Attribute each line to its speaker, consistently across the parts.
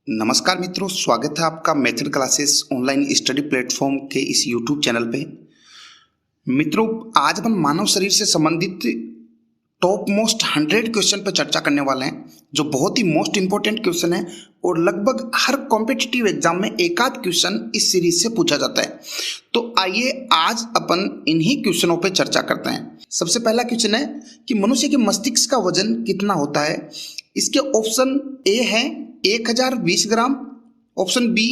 Speaker 1: नमस्कार मित्रों, स्वागत है आपका method classes online study platform के इस यूट्यूब चैनल पे। मित्रों, आज अपन मानव शरीर से संबंधित टॉप मोस्ट 100 क्वेश्चन पर चर्चा करने वाले हैं, जो बहुत ही मोस्ट इंपॉर्टेंट क्वेश्चन है और लगभग हर कॉम्पिटिटिव एग्जाम में एक आध क्वेश्चन इस सीरीज से पूछा जाता है। तो आइए आज अपन इन्हीं क्वेश्चनों पर चर्चा करते हैं। सबसे पहला क्वेश्चन है कि मनुष्य के मस्तिष्क का वजन कितना होता है। इसके ऑप्शन ए है 1020 ग्राम, ऑप्शन बी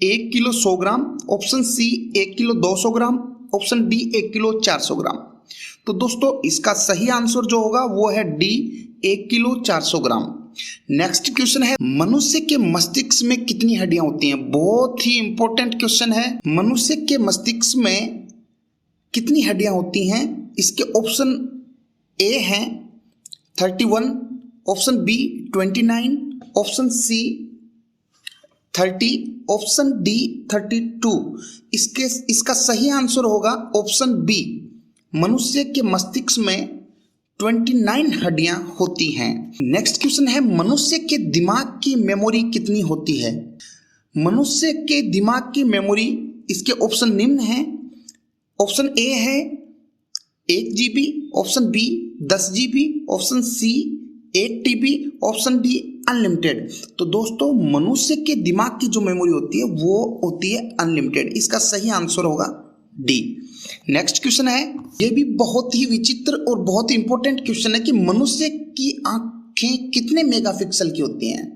Speaker 1: 1 किलो 100 ग्राम, ऑप्शन सी 1 किलो 200 ग्राम, ऑप्शन डी 1 किलो 400 ग्राम। तो दोस्तों इसका सही आंसर जो होगा वो है डी 1 किलो 400 ग्राम। नेक्स्ट क्वेश्चन है मनुष्य के मस्तिष्क में कितनी हड्डियां होती हैं। बहुत ही इंपॉर्टेंट क्वेश्चन है, मनुष्य के मस्तिष्क में कितनी हड्डियां होती हैं। इसके ऑप्शन ए है 31, option B 29, option C 30, option D 32। इसका सही आंसर होगा ऑप्शन बी। मनुष्य के मस्तिष्क में 29 हड्डियां होती हैं। नेक्स्ट क्वेश्चन है मनुष्य के दिमाग की मेमोरी कितनी होती है। मनुष्य के दिमाग की मेमोरी, इसके ऑप्शन निम्न हैं। ऑप्शन ए है 1 GB, option B 10 GB, option C 8 TB, option D unlimited. तो दोस्तों मनुष्य के दिमाग की जो मेमोरी होती है वो होती है अनलिमिटेड। इसका सही आंसर होगा डी। नेक्स्ट क्वेश्चन है, ये भी बहुत ही विचित्र और बहुत ही इंपॉर्टेंट क्वेश्चन है कि मनुष्य की आंखें कितने मेगापिक्सल की होती हैं।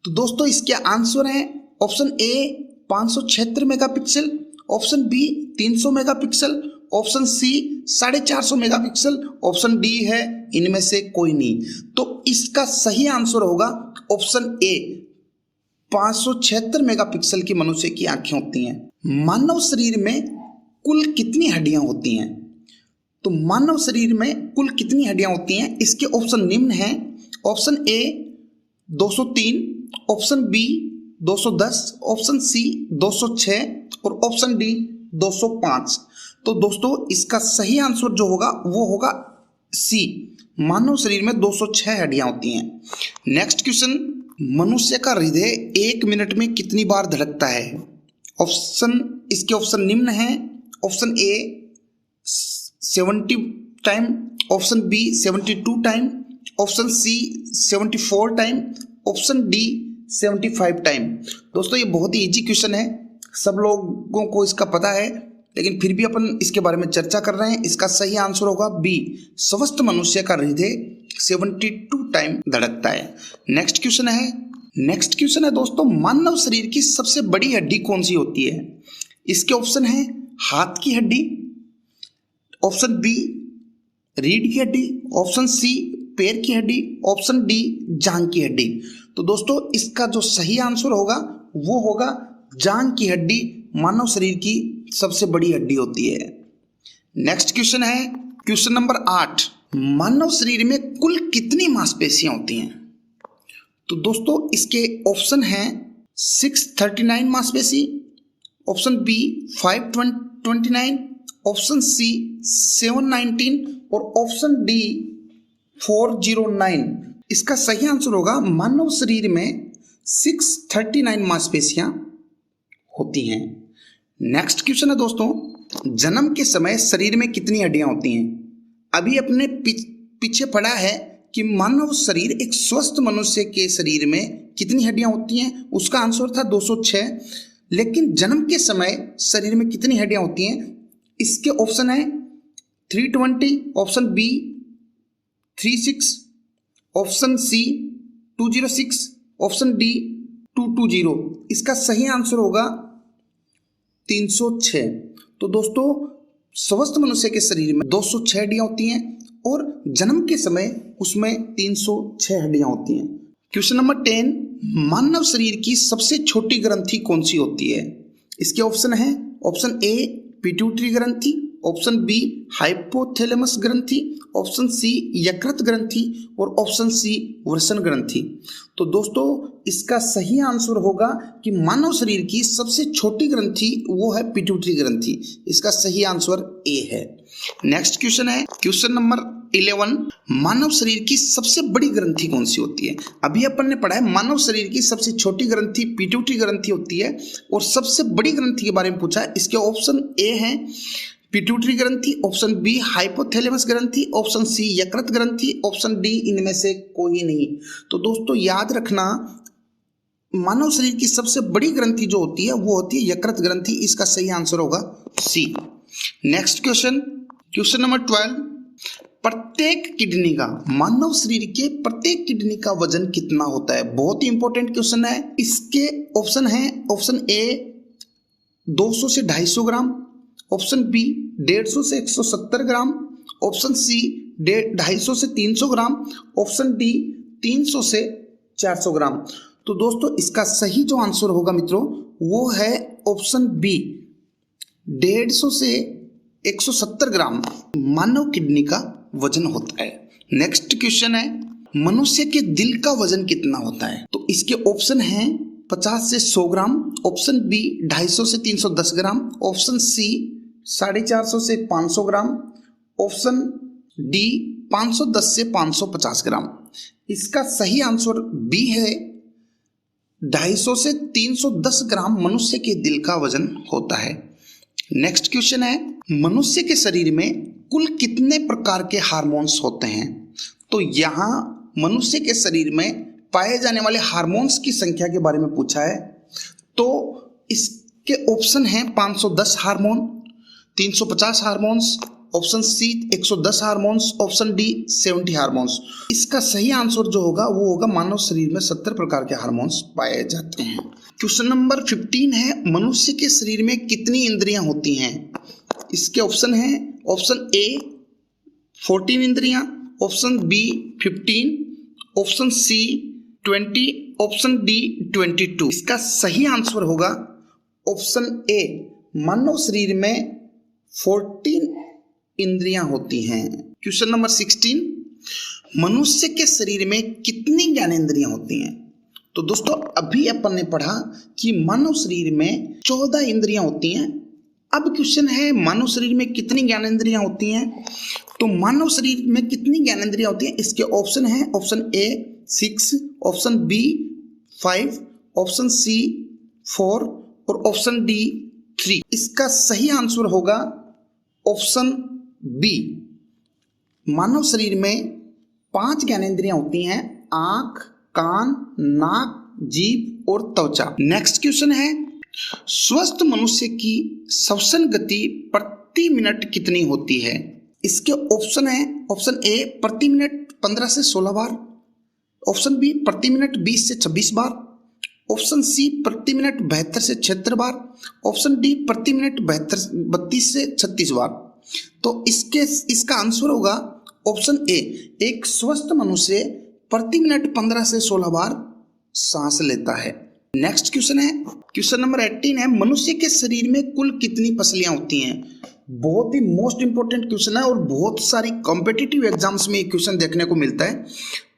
Speaker 1: तो दोस्तों इसके आंसर हैं option A 576 megapixel, option B 300 megapixel, option C 450 megapixel, option D है इनमें से कोई नहीं। तो इसका सही आंसर होगा ऑप्शन ए 576 मेगापिक्सल की मनुष्य की आंखें होती हैं। मानव शरीर में कुल कितनी हड्डियां होती हैं। तो मानव शरीर में कुल कितनी हड्डियां होती हैं, इसके ऑप्शन निम्न हैं। Option A 203, option B 210, option C 206 और ऑप्शन डी 205। तो दोस्तों इसका सही आंसर जो होगा वो होगा सी। मानव शरीर में 206 हड्डियां होती हैं। नेक्स्ट क्वेश्चन, मनुष्य का हृदय 1 मिनट में कितनी बार धड़कता है। इसके ऑप्शन निम्न हैं। Option A 70 time, option B 72 time, option C 74 time, option D 75 time. दोस्तों ये बहुत ही इजी क्वेश्चन है, सब लोगों को इसका पता है, लेकिन फिर भी अपन इसके बारे में चर्चा कर रहे हैं। इसका सही आंसर होगा बी। स्वस्थ मनुष्य का हृदय 72 टाइम धड़कता है। नेक्स्ट क्वेश्चन है दोस्तों, मानव शरीर की सबसे बड़ी हड्डी कौन सी होती है। इसके ऑप्शन है हाथ की हड्डी, ऑप्शन बी रीढ़ की हड्डी, ऑप्शन सी पैर की हड्डी, ऑप्शन डी जांघ की हड्डी। तो दोस्तों इसका जो सही आंसर होगा वो होगा जांघ की हड्डी मानव शरीर की सबसे बड़ी हड्डी होती है। नेक्स्ट क्वेश्चन है क्वेश्चन नंबर 8, मानव शरीर में कुल कितनी मांसपेशियां होती हैं। तो दोस्तों इसके ऑप्शन हैं 639 मांसपेशी, ऑप्शन बी 529, ऑप्शन सी 719 और ऑप्शन डी 409। इसका सही आंसर होगा मानव शरीर में 639 मांसपेशियां होती हैं। नेक्स्ट क्वेश्चन है दोस्तों, जन्म के समय शरीर में कितनी हड्डियां होती हैं। अभी अपने पीछे पढ़ा है कि मानव शरीर, एक स्वस्थ मनुष्य के शरीर में कितनी हड्डियां होती हैं, उसका आंसर था 206। लेकिन जन्म के समय शरीर में कितनी हड्डियां होती हैं, इसके ऑप्शन है 320, option B 36, option C 206, option D 220। इसका सही आंसर होगा 306। तो दोस्तों स्वस्थ मनुष्य के शरीर में 206 हड्डियां होती हैं और जन्म के समय उसमें 306 हड्डियां होती हैं। क्वेश्चन नंबर 10, मानव शरीर की सबसे छोटी ग्रंथि कौन सी होती है। इसके ऑप्शन है ऑप्शन ए पिट्यूटरी ग्रंथि, ऑप्शन बी हाइपोथैलेमस ग्रंथि, ऑप्शन सी यकृत ग्रंथि और ऑप्शन सी वृषण ग्रंथि। तो दोस्तों इसका सही आंसर होगा कि मानव शरीर की सबसे छोटी ग्रंथि वो है पिट्यूटरी ग्रंथि। इसका सही आंसर ए है। नेक्स्ट क्वेश्चन है क्वेश्चन नंबर 11, मानव शरीर की सबसे बड़ी ग्रंथि कौन सी होती है? अभी अपन ने पढ़ा है मानव शरीर की सबसे छोटी ग्रंथि पिट्यूटरी ग्रंथि होती है, और सबसे बड़ी ग्रंथि के बारे में पूछा है। इसके ऑप्शन ए है पिट्यूटरी ग्रंथि, ऑप्शन बी हाइपोथैलेमस ग्रंथि, ऑप्शन सी यकृत ग्रंथि, ऑप्शन डी इनमें से कोई नहीं। तो दोस्तों याद रखना, मानव शरीर की सबसे बड़ी ग्रंथि जो होती है वो होती है यकृत ग्रंथि। इसका सही आंसर होगा सी। नेक्स्ट क्वेश्चन, क्वेश्चन नंबर 12, प्रत्येक किडनी का, मानव शरीर के प्रत्येक किडनी का वजन कितना होता है? बहुत ही इंपॉर्टेंट क्वेश्चन है। इसके ऑप्शन है, ऑप्शन ए 200 से 250 ग्राम, ऑप्शन बी 150 से 170 ग्राम, ऑप्शन सी 250 से 300 ग्राम, ऑप्शन डी 300 से 400 ग्राम। तो दोस्तों इसका सही जो आंसर होगा मित्रों वो है ऑप्शन बी 150 से 170 ग्राम मानव किडनी का वजन होता है। नेक्स्ट क्वेश्चन है, मनुष्य के दिल का वजन कितना होता है? तो इसके ऑप्शन हैं 50 से 100 ग्राम, ऑप्शन बी 250 से 310 ग्राम, ऑप्शन सी 450 से 500 ग्राम, ऑप्शन डी 510 से 550 ग्राम। इसका सही आंसर बी है 250 से 310 ग्राम मनुष्य के दिल का वजन होता है। नेक्स्ट क्वेश्चन है, मनुष्य के शरीर में कुल कितने प्रकार के हार्मोन्स होते हैं? तो यहाँ मनुष्य के शरीर में पाए जाने वाले हार्मोन्स की संख्या के बारे में पूछा है। तो इसके ऑप्शन हैं 510 hormone, 350 hormones, option C 110 hormones, option D 70 hormones. इसका सही आंसर जो होगा वो होगा मानव शरीर में 70 प्रकार के हार्मोन्स पाए जाते हैं। क्वेश्चन नंबर 15 है, मनुष्य के शरीर में कितनी इंद्रियां होती हैं? इसके ऑप्शन है, ऑप्शन ए 14 इंद्रियां, option B 15, option C 20, option D 22। इसका सही आंसर होगा ऑप्शन ए, मानव शरीर में 14 इंद्रियां होती हैं। क्वेश्चन नंबर 16, मनुष्य के शरीर में कितनी ज्ञानेंद्रियां होती हैं? तो दोस्तों अभी अपन ने पढ़ा कि मानव शरीर में 14 इंद्रियां होती हैं। अब क्वेश्चन है मानव शरीर में कितनी ज्ञानेंद्रियां होती हैं? तो मानव शरीर में कितनी ज्ञानेंद्रियां होती हैं? इसके ऑप्शन है, option A 6, option B 5, option C 4 और ऑप्शन डी 3। इसका सही आंसर होगा ऑप्शन बी, मानव शरीर में 5 ज्ञानेंद्रियां होती हैं, आंख, कान, नाक, जीभ और त्वचा। नेक्स्ट क्वेश्चन है, स्वस्थ मनुष्य की श्वसन गति प्रति मिनट कितनी होती है? इसके ऑप्शन है, ऑप्शन ए प्रति मिनट 15 से 16 बार, ऑप्शन बी प्रति मिनट 20 से 26 बार, ऑप्शन सी प्रति मिनट 72 से 76 बार, ऑप्शन डी प्रति मिनट 32 से 36 बार। तो इसका आंसर होगा ऑप्शन ए, एक स्वस्थ मनुष्य प्रति मिनट 15 से 16 बार सांस लेता है। नेक्स्ट क्वेश्चन है, क्वेश्चन नंबर 18 है, मनुष्य के शरीर में कुल कितनी पसलियां होती हैं? बहुत ही मोस्ट इंपोर्टेंट क्वेश्चन है और बहुत सारी कॉम्पिटिटिव एग्जाम्स में ये क्वेश्चन देखने को मिलता है।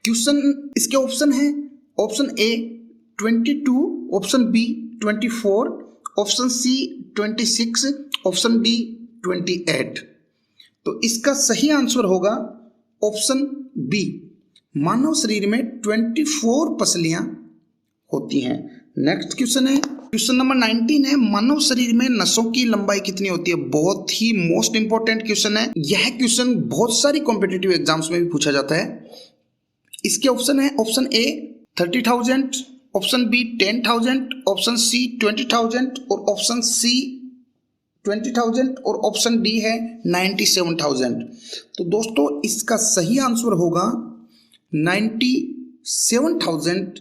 Speaker 1: क्वेश्चन, इसके ऑप्शन है, option A 22, option B 24, option C 26, option D 28। तो इसका सही आंसर होगा ऑप्शन बी, मानव शरीर में 24 पसलियां होती हैं। नेक्स्ट क्वेश्चन है, क्वेश्चन नंबर 19 है, मानव शरीर में नसों की लंबाई कितनी होती है? बहुत ही मोस्ट इंपॉर्टेंट क्वेश्चन है। यह क्वेश्चन बहुत सारी कॉम्पिटिटिव एग्जाम्स में भी पूछा जाता है। इसके ऑप्शन है, option A 30,000, option B 10,000, option C 20,000 और ऑप्शन सी 20,000 और ऑप्शन डी है 97,000। तो दोस्तों इसका सही आंसर होगा 97,000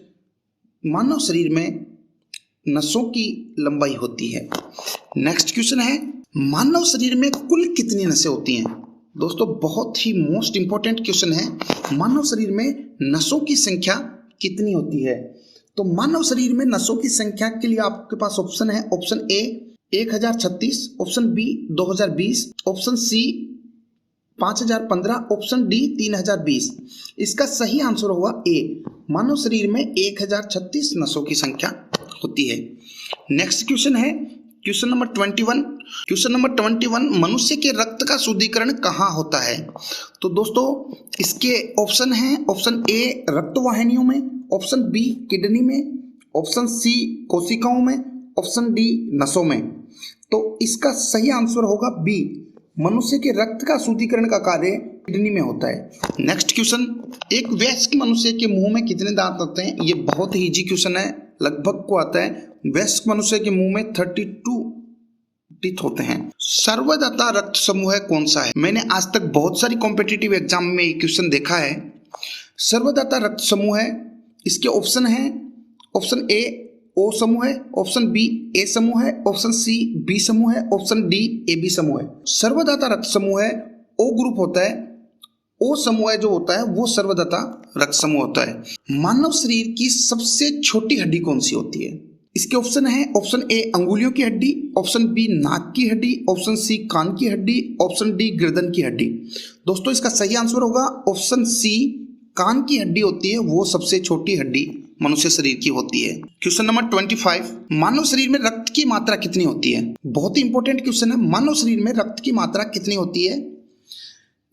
Speaker 1: मानव शरीर में नसों की लंबाई होती है। नेक्स्ट क्वेश्चन है, मानव शरीर में कुल कितनी नसें होती हैं? दोस्तों बहुत ही मोस्ट इंपॉर्टेंट क्वेश्चन है, मानव शरीर में नसों की संख्या कितनी होती है? तो मानव शरीर में नसों की संख्या के लिए आपके पास ऑप्शन है, option A 1036, option B 2020, option C 5015, option D 3020। इसका सही आंसर होगा ए, मानव शरीर में 1036 नसों की संख्या होती है। नेक्स्ट क्वेश्चन है, क्वेश्चन नंबर 21। क्वेश्चन नंबर 21, मनुष्य के रक्त का शुद्धिकरण कहाँ होता है? तो दोस्तों इसके ऑप्शन हैं, ऑप्शन ए रक्त वाहिनियों में, ऑप्शन बी किडनी में, ऑप्शन सी कोशिकाओं में, ऑप्शन डी नसों में। तो इसका सही आंसर होगा बी, मनुष्य के रक्त का शुद्धिकरण का कार्य किडनी में होता है। नेक्स्ट क्वेश्चन, एक वयस्क मनुष्य के मुंह में कितने दांत होते हैं? ये बहुत ही इजी क्वेश्चन है, लगभग को आता है। वयस्क मनुष्य के मुंह में 32 टीथ होते हैं। सर्वदाता रक्त समूह कौन सा है? मैंने आज तक बहुत सारी कॉम्पिटिटिव एग्जाम में ये क्वेश्चन देखा है। सर्वदाता रक्त समूह है, इसके ऑप्शन है, ऑप्शन ए ओ समूह है, ऑप्शन बी ए समूह है, ऑप्शन सी बी समूह है, ऑप्शन डी ए बी समूह है। सर्वदाता रक्त समूह है, ओ ग्रुप होता है, ओ समूह जो होता है वो सर्वदाता रक्त समूह होता है। मानव शरीर की सबसे छोटी हड्डी कौन सी होती है? इसके ऑप्शन है, ऑप्शन ए अंगुलियों की हड्डी, ऑप्शन बी नाक की हड्डी, ऑप्शन सी कान की हड्डी, ऑप्शन डी गर्दन की हड्डी। दोस्तों इसका सही आंसर होगा ऑप्शन सी, कान की हड्डी होती है वो सबसे छोटी हड्डी मनुष्य शरीर की होती है। क्वेश्चन नंबर 25, मानव शरीर में रक्त की मात्रा कितनी होती है? बहुत ही इंपॉर्टेंट क्वेश्चन है, मानव शरीर में रक्त की मात्रा कितनी होती है?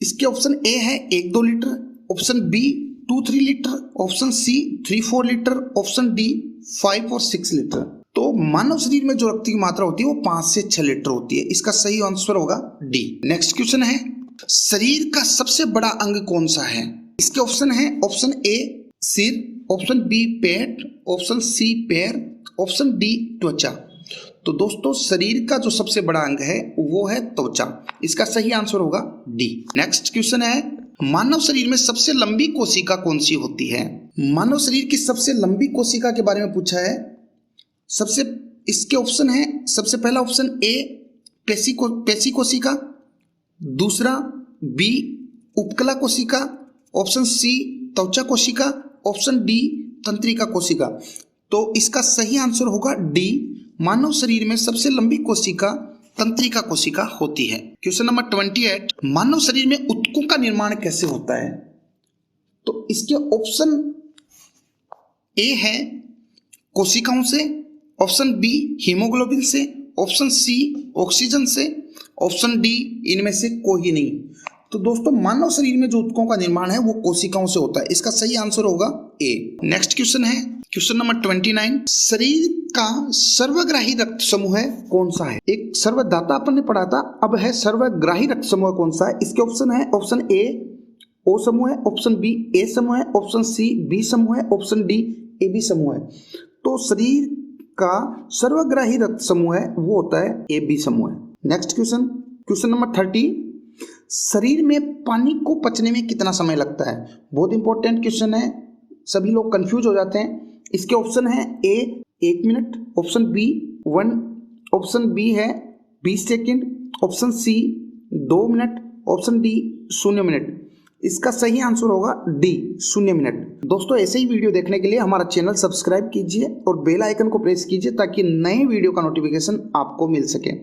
Speaker 1: इसके ऑप्शन ए है 1-2 litre, option B 2-3 litre, option C 3-4 litre, option D 5 और 6 लीटर। तो मानव शरीर में जो रक्त की मात्रा होती है वो 5 से 6 लीटर होती है। इसका सही आंसर होगा डी। नेक्स्ट क्वेश्चन है, शरीर का सबसे बड़ा अंग कौन सा है? इसके ऑप्शन है, ऑप्शन ए सिर, ऑप्शन बी पेट, ऑप्शन सी पैर, ऑप्शन डी त्वचा। तो दोस्तों शरीर का जो सबसे बड़ा अंग है वो है त्वचा। इसका सही आंसर होगा डी। नेक्स्ट क्वेश्चन है, मानव शरीर में सबसे लंबी कोशिका कौन सी होती है? मानव शरीर की सबसे लंबी कोशिका के बारे में पूछा है। इसके ऑप्शन है, सबसे पहला ऑप्शन ए पेशी कोशिका, दूसरा बी उपकला कोशिका, ऑप्शन सी त्वचा कोशिका, ऑप्शन डी तंत्रिका कोशिका। तो इसका सही आंसर होगा डी, मानव शरीर में सबसे लंबी कोशिका तंत्रिका कोशिका होती है। क्वेश्चन नंबर 28, मानव शरीर में ऊतकों का निर्माण कैसे होता है? तो इसके ऑप्शन ए है कोशिकाओं से, ऑप्शन बी हीमोग्लोबिन से, ऑप्शन सी ऑक्सीजन से, ऑप्शन डी इनमें से कोई नहीं। तो दोस्तों मानव शरीर में जो ऊतकों का निर्माण है वो कोशिकाओं से होता है। इसका सही आंसर होगा ए। नेक्स्ट क्वेश्चन है, क्वेश्चन नंबर 29, शरीर का सर्वग्राही रक्त समूह कौन सा है? एक सर्वदाता अपन ने पढ़ा था, अब है सर्वग्राही रक्त समूह कौन सा है? इसके ऑप्शन है, ऑप्शन ए ओ समूह है, ऑप्शन बी ए समूह है, ऑप्शन सी बी समूह है, ऑप्शन डी ए बी समूह है। तो शरीर का सर्वग्राही रक्त समूह है वो होता है ए बी समूह है। नेक्स्ट क्वेश्चन, क्वेश्चन नंबर 30, शरीर में पानी को पचने में कितना समय लगता है? बहुत इंपॉर्टेंट क्वेश्चन है, सभी लोग कंफ्यूज हो जाते हैं। इसके ऑप्शन है, A 1 minute, option B 1, option B है 20 second, option C 2 minute, option D 0 minute. इसका सही आंसर होगा डी 0 मिनट। दोस्तों ऐसे ही वीडियो देखने के लिए हमारा चैनल सब्सक्राइब कीजिए और बेल आइकन को प्रेस कीजिए ताकि नए वीडियो का नोटिफिकेशन आपको मिल सके।